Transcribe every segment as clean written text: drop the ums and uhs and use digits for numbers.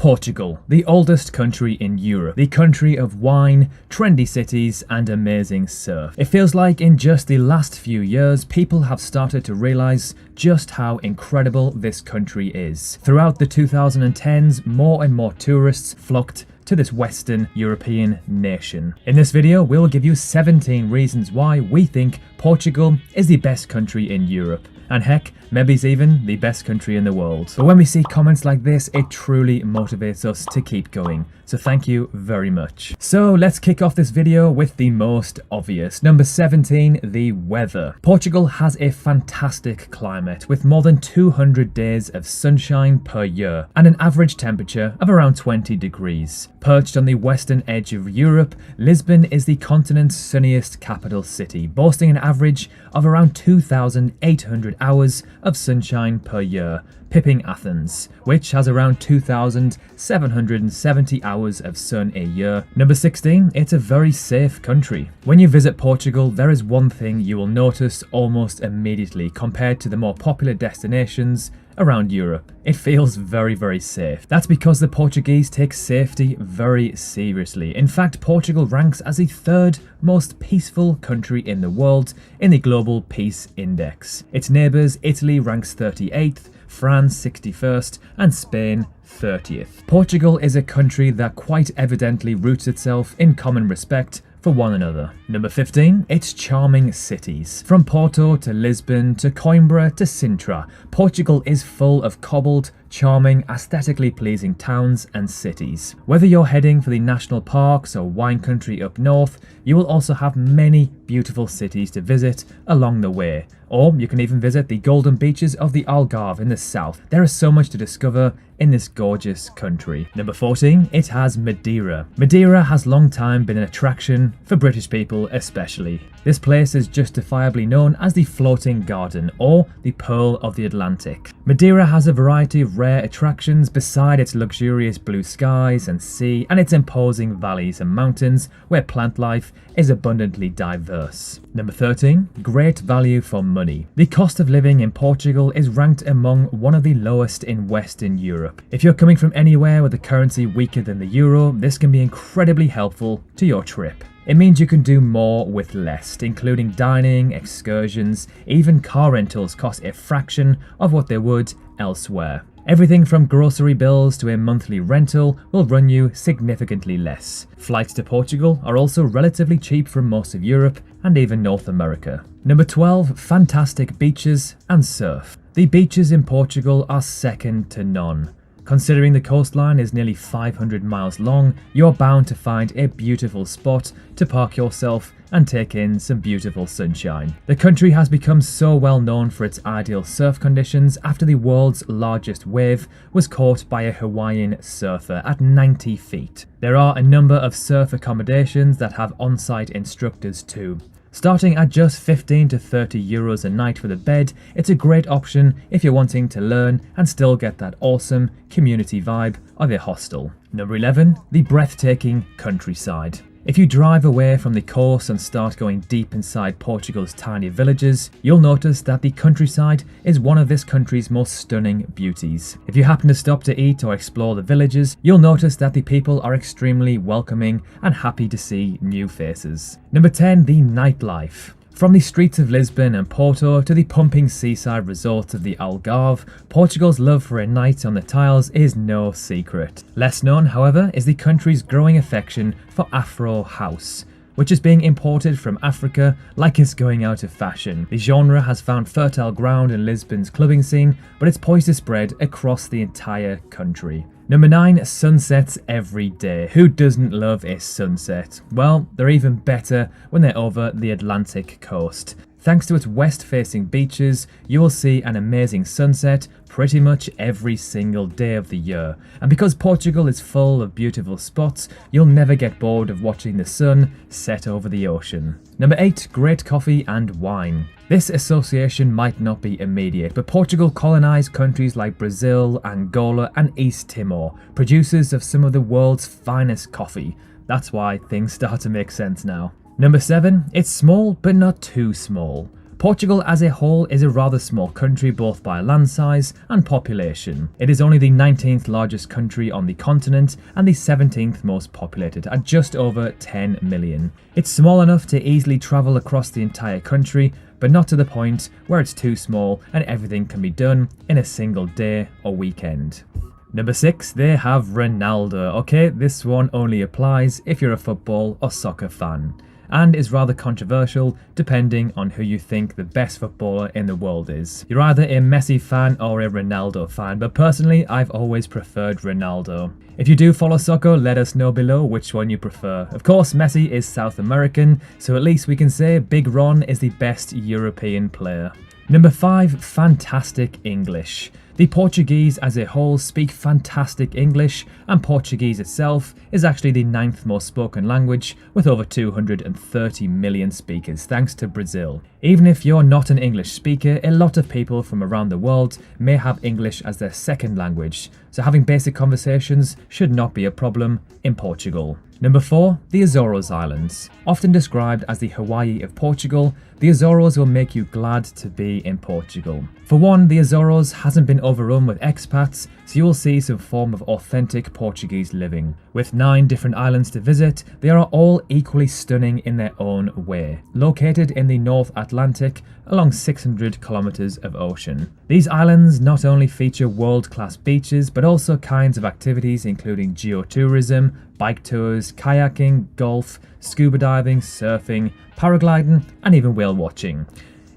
Portugal, the oldest country in Europe, the country of wine, trendy cities and amazing surf. It feels like in just the last few years, people have started to realise just how incredible this country is. Throughout the 2010s, more and more tourists flocked to this Western European nation. In this video, we'll give you 17 reasons why we think Portugal is the best country in Europe. And heck, maybe it's even the best country in the world. But when we see comments like this, it truly motivates us to keep going. So thank you very much. So let's kick off this video with the most obvious. Number 17, the weather. Portugal has a fantastic climate with more than 200 days of sunshine per year and an average temperature of around 20 degrees. Perched on the western edge of Europe, Lisbon is the continent's sunniest capital city, boasting an average of around 2,800 hours of sunshine per year, pipping Athens, which has around 2,770 hours of sun a year. Number 16, it's a very safe country. When you visit Portugal, there is one thing you will notice almost immediately compared to the more popular destinations around Europe. It feels very, very safe. That's because the Portuguese take safety very seriously. In fact, Portugal ranks as the third most peaceful country in the world in the Global Peace Index. Its neighbours, Italy, ranks 38th, France 61st, and Spain 30th. Portugal is a country that quite evidently roots itself in common respect for one another. Number 15, its charming cities. From Porto to Lisbon to Coimbra to Sintra, Portugal is full of cobbled, charming, aesthetically pleasing towns and cities. Whether you're heading for the national parks or wine country up north, you will also have many beautiful cities to visit along the way. Or you can even visit the golden beaches of the Algarve in the south. There is so much to discover in this gorgeous country. Number 14, it has Madeira. Madeira has long time been an attraction for British people especially. This place is justifiably known as the Floating Garden or the Pearl of the Atlantic. Madeira has a variety of rare attractions beside its luxurious blue skies and sea and its imposing valleys and mountains where plant life is abundantly diverse. Number 13, great value for money. The cost of living in Portugal is ranked among one of the lowest in Western Europe. If you're coming from anywhere with a currency weaker than the euro, this can be incredibly helpful to your trip. It means you can do more with less, including dining, excursions, even car rentals cost a fraction of what they would elsewhere. Everything from grocery bills to a monthly rental will run you significantly less. Flights to Portugal are also relatively cheap from most of Europe and even North America. Number 12, fantastic beaches and surf. The beaches in Portugal are second to none. Considering the coastline is nearly 500 miles long, you're bound to find a beautiful spot to park yourself and take in some beautiful sunshine. The country has become so well known for its ideal surf conditions after the world's largest wave was caught by a Hawaiian surfer at 90 feet. There are a number of surf accommodations that have on-site instructors too. Starting at just 15 to 30 euros a night for the bed, it's a great option if you're wanting to learn and still get that awesome community vibe of a hostel. Number 11, the breathtaking countryside. If you drive away from the coast and start going deep inside Portugal's tiny villages, you'll notice that the countryside is one of this country's most stunning beauties. If you happen to stop to eat or explore the villages, you'll notice that the people are extremely welcoming and happy to see new faces. Number 10, the nightlife. From the streets of Lisbon and Porto to the pumping seaside resorts of the Algarve, Portugal's love for a night on the tiles is no secret. Less known, however, is the country's growing affection for Afro House, which is being imported from Africa like it's going out of fashion. The genre has found fertile ground in Lisbon's clubbing scene, but it's poised to spread across the entire country. Number 9, sunsets every day. Who doesn't love a sunset? Well, they're even better when they're over the Atlantic coast. Thanks to its west-facing beaches, you will see an amazing sunset pretty much every single day of the year. And because Portugal is full of beautiful spots, you'll never get bored of watching the sun set over the ocean. Number 8, great coffee and wine. This association might not be immediate, but Portugal colonized countries like Brazil, Angola and East Timor, producers of some of the world's finest coffee. That's why things start to make sense now. Number 7, it's small but not too small. Portugal as a whole is a rather small country both by land size and population. It is only the 19th largest country on the continent and the 17th most populated at just over 10 million. It's small enough to easily travel across the entire country, but not to the point where it's too small and everything can be done in a single day or weekend. Number 6, they have Ronaldo. Okay, this one only applies if you're a football or soccer fan, and is rather controversial depending on who you think the best footballer in the world is. You're either a Messi fan or a Ronaldo fan, but personally I've always preferred Ronaldo. If you do follow soccer, let us know below which one you prefer. Of course, Messi is South American, so at least we can say Big Ron is the best European player. Number 5, fantastic English. The Portuguese as a whole speak fantastic English, and Portuguese itself is actually the 9th most spoken language with over 230 million speakers thanks to Brazil. Even if you're not an English speaker, a lot of people from around the world may have English as their second language, so having basic conversations should not be a problem in Portugal. Number 4, the Azores Islands. Often described as the Hawaii of Portugal, the Azores will make you glad to be in Portugal. For one, the Azores hasn't been overrun with expats, so you will see some form of authentic Portuguese living. With 9 different islands to visit, they are all equally stunning in their own way. Located in the North Atlantic, along 600 kilometers of ocean. These islands not only feature world-class beaches, but also kinds of activities including geotourism, bike tours, kayaking, golf, scuba diving, surfing, paragliding, and even whale watching.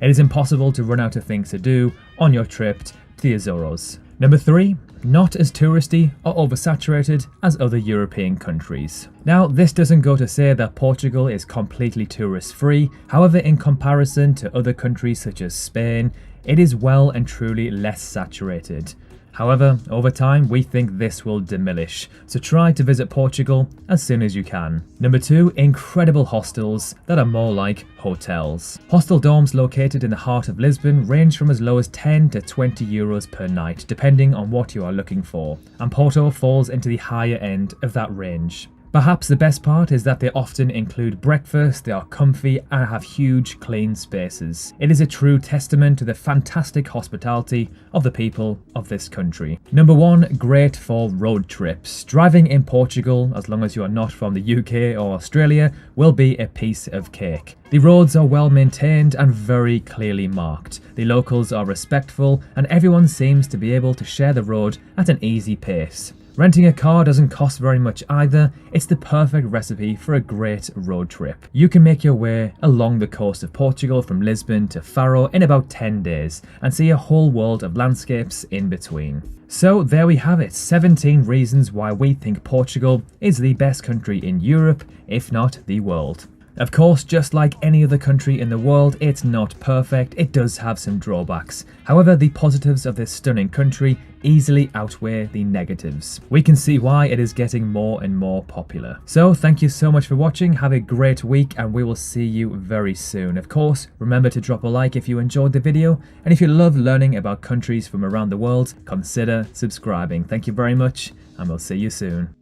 It is impossible to run out of things to do on your trip to the Azores. Number 3, not as touristy or oversaturated as other European countries. Now, this doesn't go to say that Portugal is completely tourist-free. However, in comparison to other countries such as Spain, it is well and truly less saturated. However, over time, we think this will diminish, so try to visit Portugal as soon as you can. Number 2, incredible hostels that are more like hotels. Hostel dorms located in the heart of Lisbon range from as low as 10 to 20 euros per night, depending on what you are looking for, and Porto falls into the higher end of that range. Perhaps the best part is that they often include breakfast, they are comfy and have huge clean spaces. It is a true testament to the fantastic hospitality of the people of this country. Number 1, great for road trips. Driving in Portugal, as long as you are not from the UK or Australia, will be a piece of cake. The roads are well maintained and very clearly marked. The locals are respectful and everyone seems to be able to share the road at an easy pace. Renting a car doesn't cost very much either. It's the perfect recipe for a great road trip. You can make your way along the coast of Portugal from Lisbon to Faro in about 10 days and see a whole world of landscapes in between. So there we have it, 17 reasons why we think Portugal is the best country in Europe, if not the world. Of course, just like any other country in the world, it's not perfect, it does have some drawbacks. However, the positives of this stunning country easily outweigh the negatives. We can see why it is getting more and more popular. So thank you so much for watching, have a great week and we will see you very soon. Of course, remember to drop a like if you enjoyed the video, and if you love learning about countries from around the world, consider subscribing. Thank you very much and we'll see you soon.